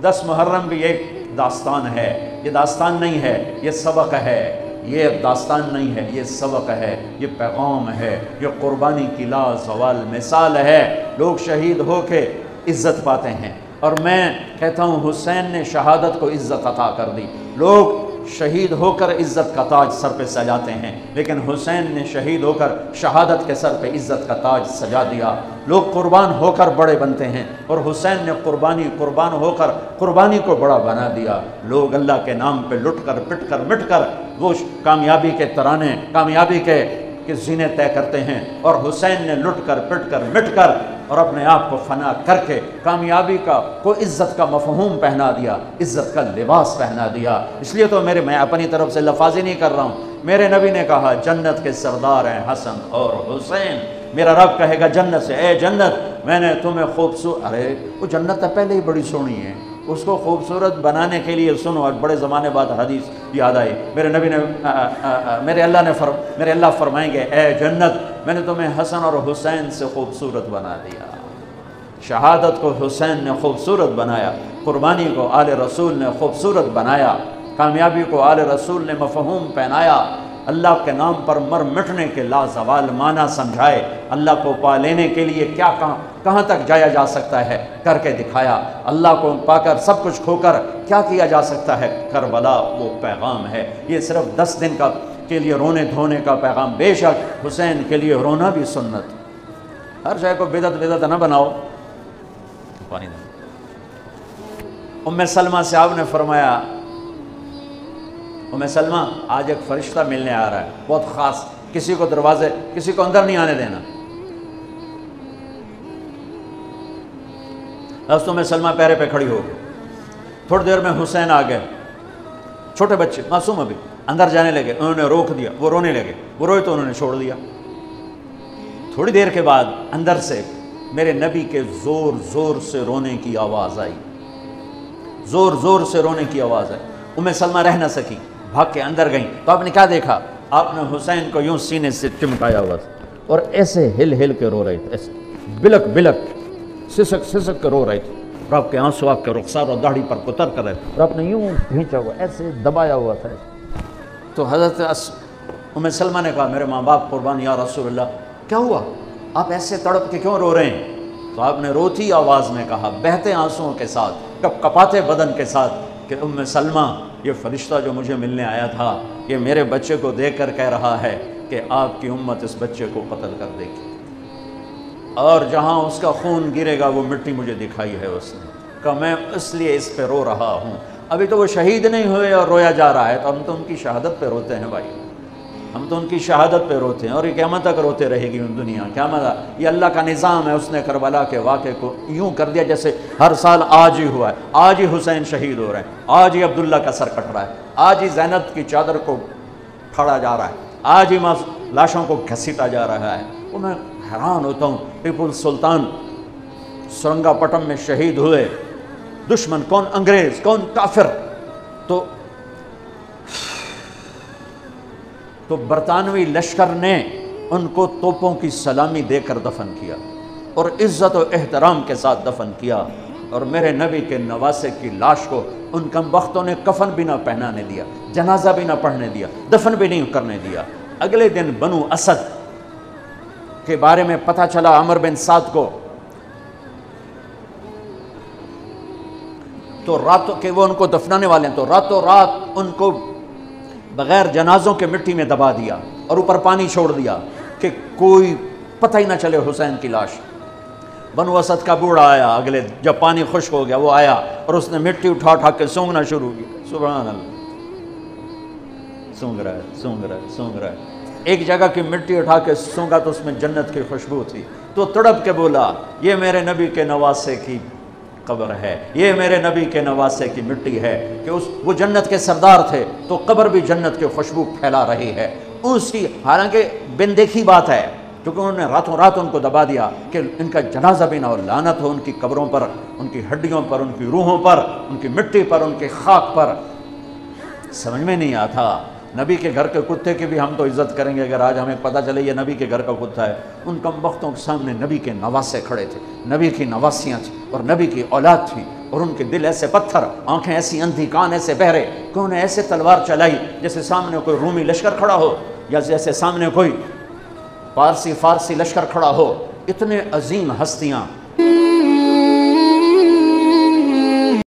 10 محرم بھی ایک داستان ہے، یہ داستان نہیں ہے، یہ سبق ہے، یہ داستان نہیں ہے، یہ سبق ہے، یہ پیغام ہے، یہ قربانی کی لا زوال مثال ہے۔ لوگ شہید ہو کے عزت پاتے ہیں، اور میں کہتا ہوں حسین نے شہادت کو عزت عطا کر دی۔ لوگ شہید ہو کر عزت کا تاج سر پہ سجاتے ہیں، لیکن حسین نے شہید ہو کر شہادت کے سر پہ عزت کا تاج سجا دیا۔ لوگ قربان ہو کر بڑے بنتے ہیں، اور حسین نے قربان ہو کر قربانی کو بڑا بنا دیا۔ لوگ اللہ کے نام پہ لٹ کر پٹ کر مٹ کر وہ کامیابی کے ترانے، کامیابی کے زینے طے کرتے ہیں، اور حسین نے لٹ کر پٹ کر مٹ کر اور اپنے آپ کو فنا کر کے کامیابی کو عزت کا مفہوم پہنا دیا، عزت کا لباس پہنا دیا۔ اس لیے تو میں اپنی طرف سے لفاظی نہیں کر رہا ہوں، میرے نبی نے کہا جنت کے سردار ہیں حسن اور حسین۔ میرا رب کہے گا جنت سے، اے جنت میں نے تمہیں خوبصورت، ارے وہ جنت تو پہلے ہی بڑی سونی ہے، اس کو خوبصورت بنانے کے لیے سنو، اور بڑے زمانے بعد حدیث یاد آئی، میرے نبی نے میرے اللہ فرمائیں گے اے جنت میں نے تمہیں حسن اور حسین سے خوبصورت بنا دیا۔ شہادت کو حسین نے خوبصورت بنایا، قربانی کو آل رسول نے خوبصورت بنایا، کامیابی کو آل رسول نے مفہوم پہنایا، اللہ کے نام پر مر مٹنے کے لازوال معنی سمجھائے، اللہ کو پا لینے کے لیے کیا کہاں تک جایا جا سکتا ہے کر کے دکھایا، اللہ کو پا کر سب کچھ کھو کر کیا کیا جا سکتا ہے، کربلا وہ پیغام ہے۔ یہ صرف 10 دن کے لیے رونے دھونے کا پیغام، بے شک حسین کے لیے رونا بھی سنت۔ ہر شے کو بدعت نہ بناؤ۔ ام سلمہ سے آپ نے فرمایا ام سلمہ آج ایک فرشتہ ملنے آ رہا ہے، بہت خاص، کسی کو اندر نہیں آنے دینا۔ حضرت ام سلمہ پیرے پہ کھڑی ہو گئی، تھوڑی دیر میں حسین آ گئے، چھوٹے بچے معصوم ابھی اندر جانے لگے، انہوں نے روک دیا، وہ رونے لگے، وہ روئے تو انہوں نے چھوڑ دیا۔ تھوڑی دیر کے بعد اندر سے میرے نبی کے زور زور سے رونے کی آواز آئی، زور زور سے رونے کی آواز آئی۔ ام سلمہ رہ نہ سکی، بھاگ کے اندر گئیں، تو آپ نے کیا دیکھا؟ آپ نے حسین کو یوں سینے سے چمٹایا ہوا تھا اور ایسے ہل کے رو رہے تھے، ایسے بلک سسک کے رو رہے تھے، اور آپ کے آنسو آپ کے رخسار اور داڑھی پر اتر کر رہے تھے، اور آپ نے یوں بھینچا ہوا ایسے دبایا ہوا تھا۔ تو حضرت ام سلمہ نے کہا میرے ماں باپ قربان یا رسول اللہ، کیا ہوا؟ آپ ایسے تڑپ کے کیوں رو رہے ہیں؟ تو آپ نے روتی آواز میں کہا، بہتے آنسوؤں کے ساتھ، کپاتے بدن کے ساتھ، کہ ام سلمہ یہ فرشتہ جو مجھے ملنے آیا تھا یہ میرے بچے کو دیکھ کر کہہ رہا ہے کہ آپ کی امت اس بچے کو قتل کر دے گی، اور جہاں اس کا خون گرے گا وہ مٹی مجھے دکھائی ہے اس نے، کہ میں اس لیے اس پہ رو رہا ہوں۔ ابھی تو وہ شہید نہیں ہوئے اور رویا جا رہا ہے، تو ہم تو ان کی شہادت پہ روتے ہیں بھائی، ہم تو ان کی شہادت پہ روتے ہیں، اور یہ قیامت تک روتے رہے گی دنیا، قیامت۔ یہ اللہ کا نظام ہے، اس نے کربلا کے واقعے کو یوں کر دیا جیسے ہر سال آج ہی ہوا ہے، آج ہی حسین شہید ہو رہے ہیں، آج ہی عبداللہ کا سر کٹ رہا ہے، آج ہی زینب کی چادر کو پھاڑا جا رہا ہے، آج ہی لاشوں کو گھسیٹا جا رہا ہے۔ وہ میں حیران ہوتا ہوں، ٹیپو سلطان سرنگا پٹم میں شہید ہوئے، دشمن کون؟ انگریز، کون؟ کافر۔ تو برطانوی لشکر نے ان کو توپوں کی سلامی دے کر دفن کیا، اور عزت و احترام کے ساتھ دفن کیا، اور میرے نبی کے نواسے کی لاش کو ان کم بختوں نے کفن بھی نہ پہنانے دیا، جنازہ بھی نہ پڑھنے دیا، دفن بھی نہیں کرنے دیا۔ اگلے دن بنو اسد کے بارے میں پتہ چلا عمر بن سعد کو، تو راتوں کہ وہ ان کو دفنانے والے ہیں، تو راتوں رات ان کو بغیر جنازوں کے مٹی میں دبا دیا اور اوپر پانی چھوڑ دیا کہ کوئی پتہ ہی نہ چلے حسین کی لاش۔ بنو اسد کا بوڑھا آیا، اگلے جب پانی خشک ہو گیا وہ آیا اور اس نے مٹی اٹھا کے سونگنا شروع کی، سبحان اللہ، سونگ رہا ہے۔ ایک جگہ کی مٹی اٹھا کے سونگا تو اس میں جنت کی خوشبو تھی، تو تڑپ کے بولا یہ میرے نبی کے نواسے کی قبر ہے، یہ میرے نبی کے نواسے کی مٹی ہے، کہ وہ جنت کے سردار تھے تو قبر بھی جنت کی خوشبو پھیلا رہی ہے اس کی، حالانکہ بن دیکھی بات ہے، کیونکہ انہوں نے راتوں رات ان کو دبا دیا کہ ان کا جنازہ بھی نہ ہو، لعنت ہو ان کی قبروں پر، ان کی ہڈیوں پر، ان کی روحوں پر، ان کی مٹی پر، ان کے خاک پر۔ سمجھ میں نہیں آتا، نبی کے گھر کے کتے کی بھی ہم تو عزت کریں گے اگر آج ہمیں پتہ چلے یہ نبی کے گھر کا کتا ہے۔ ان کم بختوں کے سامنے نبی کے نواسے کھڑے تھے، نبی کی نواسیاں تھیں اور نبی کی اولاد تھی، اور ان کے دل ایسے پتھر، آنکھیں ایسی اندھی، کان ایسے بہرے کہ انہیں ایسے تلوار چلائی جیسے سامنے کوئی رومی لشکر کھڑا ہو یا جیسے سامنے کوئی فارسی لشکر کھڑا ہو۔ اتنے عظیم ہستیاں